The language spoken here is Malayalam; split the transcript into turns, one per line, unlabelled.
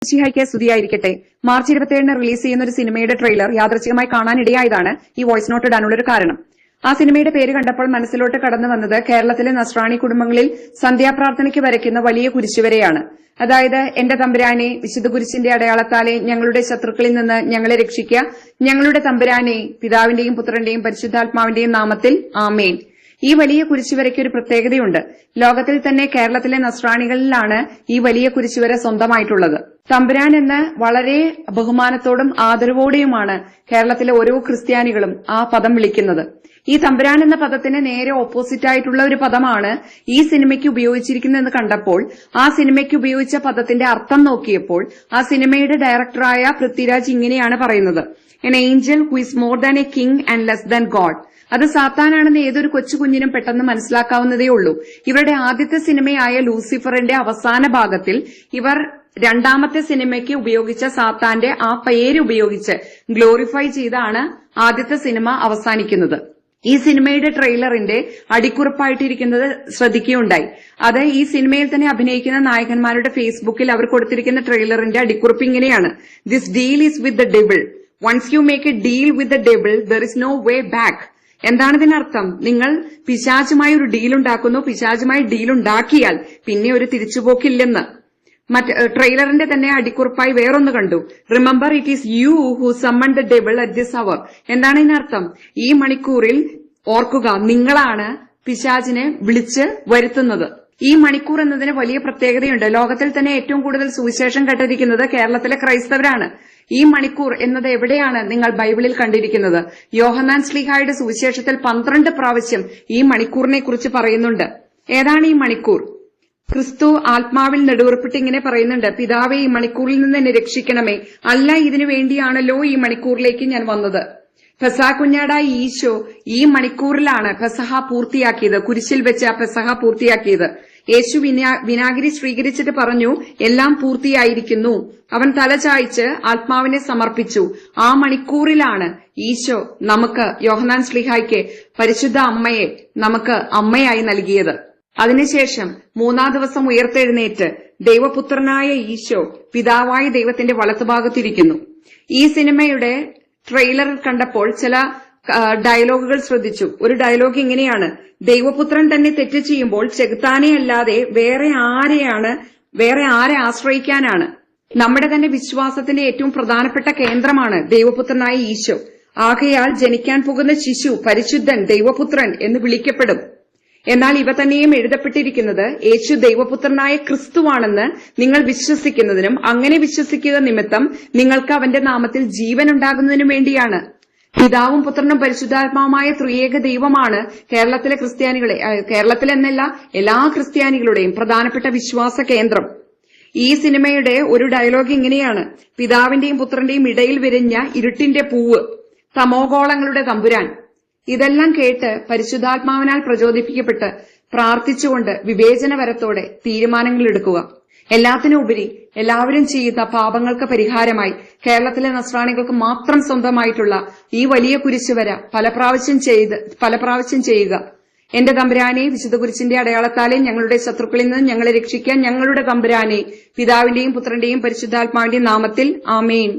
മിശിഹായ്ക്ക് സ്തുതിയായിരിക്കട്ടെ. മാർച്ച് 27 റിലീസ് ചെയ്യുന്ന ഒരു സിനിമയുടെ ട്രെയിലർ യാദൃച്ഛികമായി കാണാനിടയായതാണ് ഈ വോയിസ് നോട്ട് ഇടാനുള്ളൊരു കാരണം. ആ സിനിമയുടെ പേര് കണ്ടപ്പോൾ മനസ്സിലോട്ട് കടന്നു വന്നത് കേരളത്തിലെ നസ്രാണി കുടുംബങ്ങളിൽ സന്ധ്യാപ്രാർത്ഥനയ്ക്ക് വരയ്ക്കുന്ന വലിയ കുരിശുവരെയാണ്. അതായത്, എന്റെ തമ്പുരാനെ, വിശുദ്ധ കുരിശിന്റെ അടയാളത്താലെ ഞങ്ങളുടെ ശത്രുക്കളിൽ നിന്ന് ഞങ്ങളെ രക്ഷിക്കുക, ഞങ്ങളുടെ തമ്പുരാനെ, പിതാവിന്റെയും പുത്രന്റെയും പരിശുദ്ധാത്മാവിന്റെയും നാമത്തിൽ ആമേൻ. ഈ വലിയ കുരിശുവരയ്ക്ക് ഒരു പ്രത്യേകതയുണ്ട്. ലോകത്തിൽ തന്നെ കേരളത്തിലെ നസ്രാണികളിലാണ് ഈ വലിയ കുരിശുവര സ്വന്തമായിട്ടുള്ളത്. തമ്പുരാൻ എന്ന് വളരെ ബഹുമാനത്തോടും ആദരവോടെയുമാണ് കേരളത്തിലെ ഓരോ ക്രിസ്ത്യാനികളും ആ പദം വിളിക്കുന്നത്. ഈ തമ്പുരാൻ എന്ന പദത്തിന് നേരെ ഓപ്പോസിറ്റ് ആയിട്ടുള്ള ഒരു പദമാണ് ഈ സിനിമയ്ക്ക് ഉപയോഗിച്ചിരിക്കുന്നതെന്ന് കണ്ടപ്പോൾ, ആ സിനിമയ്ക്ക് ഉപയോഗിച്ച പദത്തിന്റെ അർത്ഥം നോക്കിയപ്പോൾ, ആ സിനിമയുടെ ഡയറക്ടറായ പൃഥ്വിരാജ് ഇങ്ങനെയാണ് പറയുന്നത്: N Angel who is more than A king and less than God. അത് സാത്താനാണെന്ന് ഏതൊരു കൊച്ചു കുഞ്ഞിനും പെട്ടെന്ന് മനസ്സിലാക്കാവുന്നതേ ഉള്ളൂ. ഇവരുടെ ആദ്യത്തെ സിനിമയായ ലൂസിഫറിന്റെ അവസാന ഭാഗത്തിൽ ഇവർ രണ്ടാമത്തെ സിനിമയ്ക്ക് ഉപയോഗിച്ച സാത്താന്റെ ആ പേര് ഉപയോഗിച്ച് ഗ്ലോറിഫൈ ചെയ്താണ് ആദ്യത്തെ സിനിമ അവസാനിക്കുന്നത്. ഈ സിനിമയുടെ ട്രെയിലറിന്റെ അടിക്കുറിപ്പായിട്ടിരിക്കുന്നത് ശ്രദ്ധിക്കുകയുണ്ടായി. അത് ഈ സിനിമയിൽ തന്നെ അഭിനയിക്കുന്ന നായകന്മാരുടെ ഫേസ്ബുക്കിൽ അവർ കൊടുത്തിരിക്കുന്ന ട്രെയിലറിന്റെ അടിക്കുറിപ്പ് ഇങ്ങനെയാണ്: this deal is with the devil. Once you make a deal with the devil there is no way back. എന്താണ് ഇതിനർത്ഥം? നിങ്ങൾ പിശാചുമായി ഒരു ഡീലുണ്ടാക്കുന്നു, പിശാചുമായി ഡീലുണ്ടാക്കിയാൽ പിന്നെ ഒരു തിരിച്ചുപോക്കില്ലെന്ന്. ട്രെയിലറിന്റെ തന്നെ അടിക്കുറിപ്പായി വേറൊന്ന് കണ്ടു: remember it is you who summon the devil at this hour. എന്താണ് ഇതിനർത്ഥം? ഈ മണിക്കൂറിൽ ഓർക്കുക, നിങ്ങളാണ് പിശാചിനെ വിളിച്ച് വരുത്തുന്നത്. ഈ മണിക്കൂർ എന്നതിന് വലിയ പ്രത്യേകതയുണ്ട്. ലോകത്തിൽ തന്നെ ഏറ്റവും കൂടുതൽ സുവിശേഷം കേട്ടിരിക്കുന്നത് കേരളത്തിലെ ക്രൈസ്തവരാണ്. ഈ മണിക്കൂർ എന്നത് എവിടെയാണ് നിങ്ങൾ ബൈബിളിൽ കണ്ടിരിക്കുന്നത്? യോഹന്നാൻ ശ്ലീഹായുടെ സുവിശേഷത്തിൽ 12 പ്രാവശ്യം ഈ മണിക്കൂറിനെ കുറിച്ച് പറയുന്നുണ്ട്. ഏതാണ് ഈ മണിക്കൂർ? ക്രിസ്തു ആത്മാവിൽ നെടുവീർപ്പിട്ട് ഇങ്ങനെ പറയുന്നുണ്ട്: പിതാവേ, ഈ മണിക്കൂറിൽ നിന്ന് എന്നെ രക്ഷിക്കണമേ. അല്ല, ഇതിനു വേണ്ടിയാണല്ലോ ഈ മണിക്കൂറിലേക്ക് ഞാൻ വന്നത്. പെസഹ കുഞ്ഞാടായ ഈശോ ഈ മണിക്കൂറിലാണ് പെസഹ പൂർത്തിയാക്കിയത്, കുരിശിൽ വെച്ച് ആ പെസഹ പൂർത്തിയാക്കിയത്. യേശു വിനാഗിരി സ്വീകരിച്ചിട്ട് പറഞ്ഞു, എല്ലാം പൂർത്തിയായിരിക്കുന്നു. അവൻ തല ചായ്ച്ച് ആത്മാവിനെ സമർപ്പിച്ചു. ആ മണിക്കൂറിലാണ് ഈശോ നമുക്ക്, യോഹന്നാൻ ശ്ലീഹായ്ക്ക്, പരിശുദ്ധ അമ്മയെ നമുക്ക് അമ്മയായി നൽകിയത്. അതിനുശേഷം 3-ാം ദിവസം ഉയർത്തെഴുന്നേറ്റ് ദൈവപുത്രനായ ഈശോ പിതാവായ ദൈവത്തിന്റെ വലത്തുഭാഗത്തിരിക്കുന്നു. ഈ സിനിമയുടെ ട്രെയിലറിൽ കണ്ടപ്പോൾ ചില ഡയലോഗുകൾ ശ്രദ്ധിച്ചു. ഒരു ഡയലോഗ് ഇങ്ങനെയാണ്: ദൈവപുത്രൻ തന്നെ തെറ്റ് ചെയ്യുമ്പോൾ ചെകുത്താനെ അല്ലാതെ വേറെ ആരെ ആശ്രയിക്കാനാണ്? നമ്മുടെ തന്നെ വിശ്വാസത്തിന്റെ ഏറ്റവും പ്രധാനപ്പെട്ട കേന്ദ്രമാണ് ദൈവപുത്രനായ ഈശോ. ആകയാൽ ജനിക്കാൻ പോകുന്ന ശിശു പരിശുദ്ധൻ, ദൈവപുത്രൻ എന്ന് വിളിക്കപ്പെടും. എന്നാൽ ഇവ തന്നെയും എഴുതപ്പെട്ടിരിക്കുന്നത് യേശു ദൈവപുത്രനായ ക്രിസ്തുവാണെന്ന് നിങ്ങൾ വിശ്വസിക്കുന്നതിനും അങ്ങനെ വിശ്വസിക്കുക നിമിത്തം നിങ്ങൾക്ക് അവന്റെ നാമത്തിൽ ജീവൻ ഉണ്ടാകുന്നതിനും വേണ്ടിയാണ്. പിതാവും പുത്രനും പരിശുദ്ധാത്മാവുമായ ത്രിയേക ദൈവമാണ് കേരളത്തിലെ ക്രിസ്ത്യാനികളെ, കേരളത്തിലെന്നല്ല എല്ലാ ക്രിസ്ത്യാനികളുടെയും പ്രധാനപ്പെട്ട വിശ്വാസ കേന്ദ്രം. ഈ സിനിമയുടെ ഒരു ഡയലോഗ് ഇങ്ങനെയാണ്: പിതാവിന്റെയും പുത്രന്റെയും ഇടയിൽ വിരിഞ്ഞ ഇരുട്ടിന്റെ പൂവ്, തമോഗോളങ്ങളുടെ തമ്പുരാൻ. ഇതെല്ലാം കേട്ട് പരിശുദ്ധാത്മാവിനാൽ പ്രചോദിപ്പിക്കപ്പെട്ട് പ്രാർത്ഥിച്ചുകൊണ്ട് വിവേചനപരത്തോടെ തീരുമാനങ്ങൾ എടുക്കുക. എല്ലാത്തിനുപരി എല്ലാവരും ചെയ്യുന്ന പാപങ്ങൾക്ക് പരിഹാരമായി കേരളത്തിലെ നസ്രാണികൾക്ക് മാത്രം സ്വന്തമായിട്ടുള്ള ഈ വലിയ കുരിശുവര പല പ്രാവശ്യം ചെയ്യുക. എന്റെ തമ്പുരാനെ, വിശുദ്ധ കുരിശിന്റെ അടയാളത്താലെ ഞങ്ങളുടെ ശത്രുക്കളിൽ നിന്ന് ഞങ്ങളെ രക്ഷിക്കാൻ ഞങ്ങളുടെ തമ്പുരാനെ, പിതാവിന്റെയും പുത്രന്റെയും പരിശുദ്ധാത്മാവിന്റെയും നാമത്തിൽ ആമേൻ.